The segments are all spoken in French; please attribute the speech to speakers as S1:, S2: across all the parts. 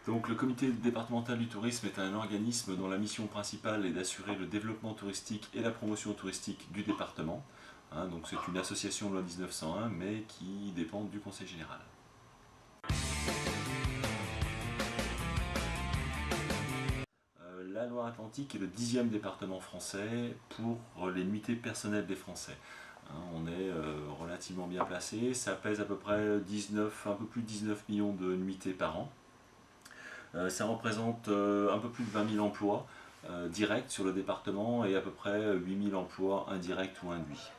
S1: Donc le comité départemental du tourisme est un organisme dont la mission principale est d'assurer le développement touristique et la promotion touristique du département. Donc c'est une association loi 1901 mais qui dépend du Conseil général. La Loire-Atlantique est le 10e département français pour les nuitées personnelles des Français. On est relativement bien placé, ça pèse à peu près un peu plus de 19 millions de nuitées par an. Ça représente un peu plus de 20 000 emplois directs sur le département et à peu près 8 000 emplois indirects ou induits.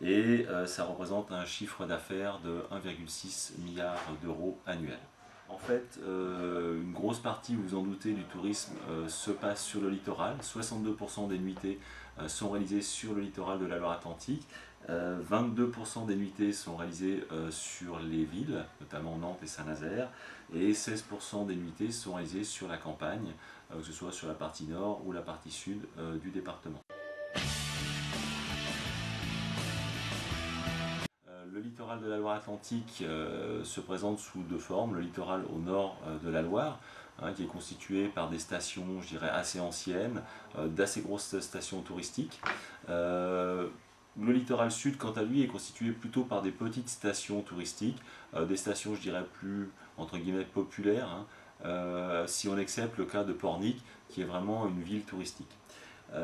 S1: Et ça représente un chiffre d'affaires de 1,6 milliard d'euros annuels. En fait, une grosse partie, vous vous en doutez, du tourisme se passe sur le littoral. 62% des nuitées sont réalisées sur le littoral de la Loire-Atlantique. 22% des nuitées sont réalisées sur les villes, notamment Nantes et Saint-Nazaire. Et 16% des nuitées sont réalisées sur la campagne, que ce soit sur la partie nord ou la partie sud du département. Le littoral de la Loire-Atlantique se présente sous deux formes. Le littoral au nord de la Loire, qui est constitué par des stations, je dirais, assez anciennes, d'assez grosses stations touristiques. Le littoral sud, quant à lui, est constitué plutôt par des petites stations touristiques, des stations, je dirais, plus, entre guillemets, populaires, si on accepte le cas de Pornic, qui est vraiment une ville touristique.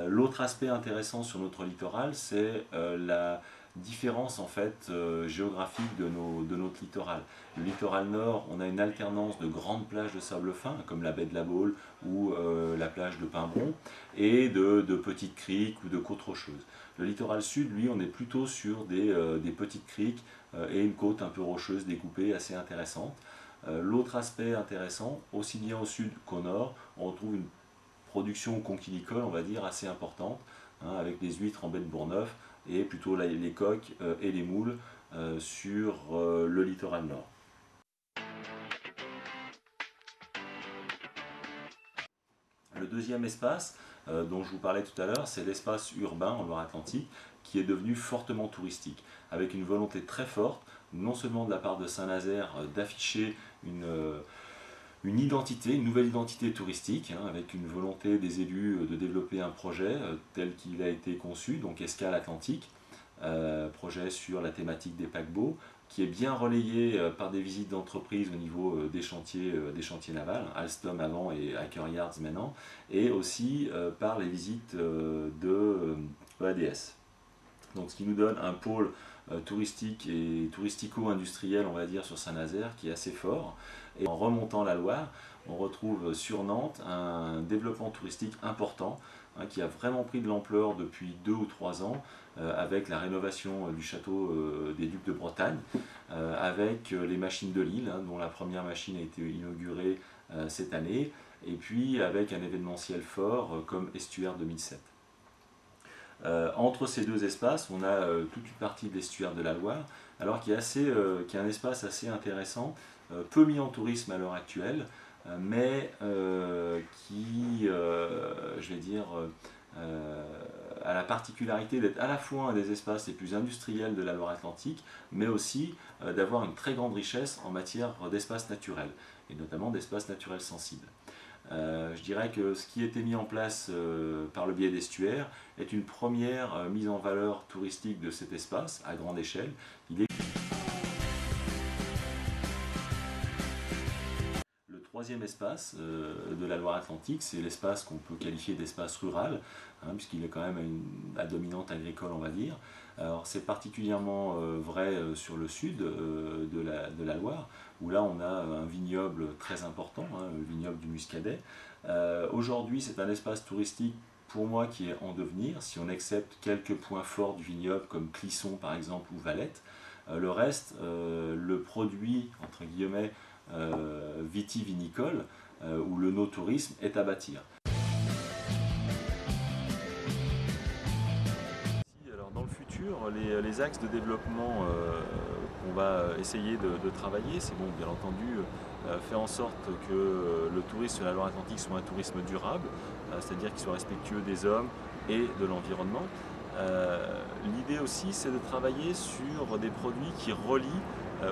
S1: L'autre aspect intéressant sur notre littoral, c'est la différence en fait géographique de notre littoral. Le littoral nord, on a une alternance de grandes plages de sable fin, comme la baie de la Baule ou la plage de Pimbron, et de petites criques ou de côtes rocheuses. Le littoral sud, lui, on est plutôt sur des petites criques et une côte un peu rocheuse découpée, assez intéressante. L'autre aspect intéressant, aussi bien au sud qu'au nord, on retrouve une production conchilicole, on va dire, assez importante, avec les huîtres en baie de Bourgneuf et plutôt les coques et les moules sur le littoral nord. Le deuxième espace dont je vous parlais tout à l'heure, c'est l'espace urbain en Loire-Atlantique qui est devenu fortement touristique, avec une volonté très forte, non seulement de la part de Saint-Nazaire d'afficher une identité, une nouvelle identité touristique, avec une volonté des élus de développer un projet tel qu'il a été conçu, donc Escale Atlantique, projet sur la thématique des paquebots, qui est bien relayé par des visites d'entreprises au niveau des chantiers navals, Alstom avant et Aker Yards maintenant, et aussi par les visites de EADS. Donc ce qui nous donne un pôle touristique et touristico-industriel, on va dire, sur Saint-Nazaire qui est assez fort. Et en remontant la Loire, on retrouve sur Nantes un développement touristique important qui a vraiment pris de l'ampleur depuis 2 ou 3 ans avec la rénovation du château des Ducs de Bretagne, avec les machines de Lille, dont la première machine a été inaugurée cette année, et puis avec un événementiel fort comme Estuaire 2007. Entre ces deux espaces, on a toute une partie de l'estuaire de la Loire, alors qui est un espace assez intéressant, peu mis en tourisme à l'heure actuelle, mais qui, je vais dire, a la particularité d'être à la fois un des espaces les plus industriels de la Loire-Atlantique, mais aussi d'avoir une très grande richesse en matière d'espaces naturels, et notamment d'espaces naturels sensibles. Je dirais que ce qui a été mis en place par le biais d'Estuaire est une première mise en valeur touristique de cet espace à grande échelle. Le troisième espace de la Loire-Atlantique, c'est l'espace qu'on peut qualifier d'espace rural, puisqu'il est quand même à dominante agricole, on va dire. Alors c'est particulièrement vrai sur le sud de la Loire, où là on a un vignoble très important, le vignoble du Muscadet. Aujourd'hui c'est un espace touristique pour moi qui est en devenir, si on accepte quelques points forts du vignoble comme Clisson par exemple ou Valette. Le reste, le produit entre guillemets vitivinicole ou le no-tourisme est à bâtir. Alors dans le futur, les axes de développement qu'on va essayer de travailler, c'est bon, bien entendu faire en sorte que le tourisme sur la Loire-Atlantique soit un tourisme durable, c'est-à-dire qu'il soit respectueux des hommes et de l'environnement. L'idée aussi, c'est de travailler sur des produits qui relient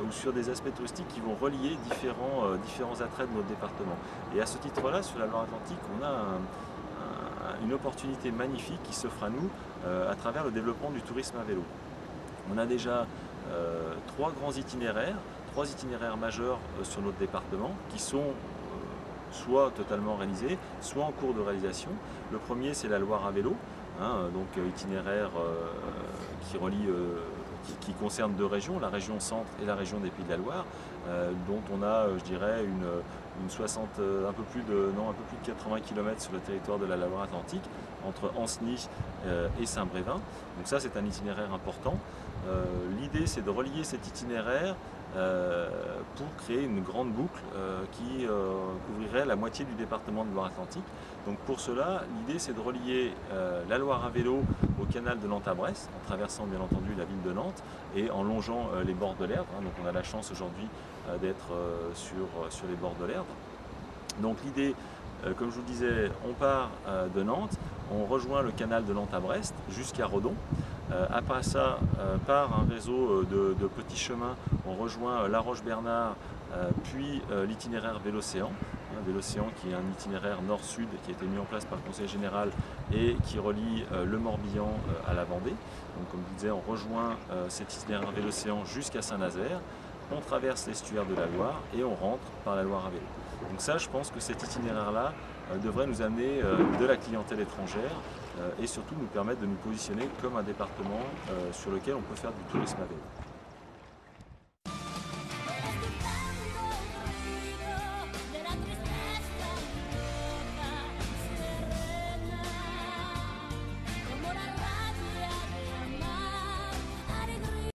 S1: ou sur des aspects touristiques qui vont relier différents attraits de notre département. Et à ce titre-là, sur la Loire-Atlantique, on a une opportunité magnifique qui s'offre à nous à travers le développement du tourisme à vélo. On a déjà trois itinéraires majeurs sur notre département qui sont soit totalement réalisés, soit en cours de réalisation. Le premier, c'est la Loire à vélo, donc itinéraire qui concerne deux régions, la région centre et la région des Pays de la Loire, dont on a, je dirais, un peu plus de 80 km sur le territoire de la Loire-Atlantique, entre Ancenis et Saint-Brévin. Donc ça, c'est un itinéraire important. L'idée, c'est de relier cet itinéraire pour créer une grande boucle qui couvrirait la moitié du département de Loire-Atlantique. Donc pour cela, l'idée c'est de relier la Loire à vélo au canal de Nantes à Brest, en traversant bien entendu la ville de Nantes et en longeant les bords de l'Erdre. Donc on a la chance aujourd'hui d'être sur les bords de l'Erdre. Donc l'idée, comme je vous le disais, on part de Nantes, on rejoint le canal de Nantes à Brest jusqu'à Redon. Après ça, par un réseau de petits chemins, on rejoint La Roche-Bernard, puis l'itinéraire Vélocéan. Vélocéan qui est un itinéraire nord-sud qui a été mis en place par le Conseil général et qui relie le Morbihan à la Vendée. Donc comme je vous disais, on rejoint cet itinéraire Vélocéan jusqu'à Saint-Nazaire, on traverse l'estuaire de la Loire et on rentre par la Loire à vélo. Donc ça, je pense que cet itinéraire-là devrait nous amener de la clientèle étrangère et surtout nous permettre de nous positionner comme un département sur lequel on peut faire du tourisme à vélo.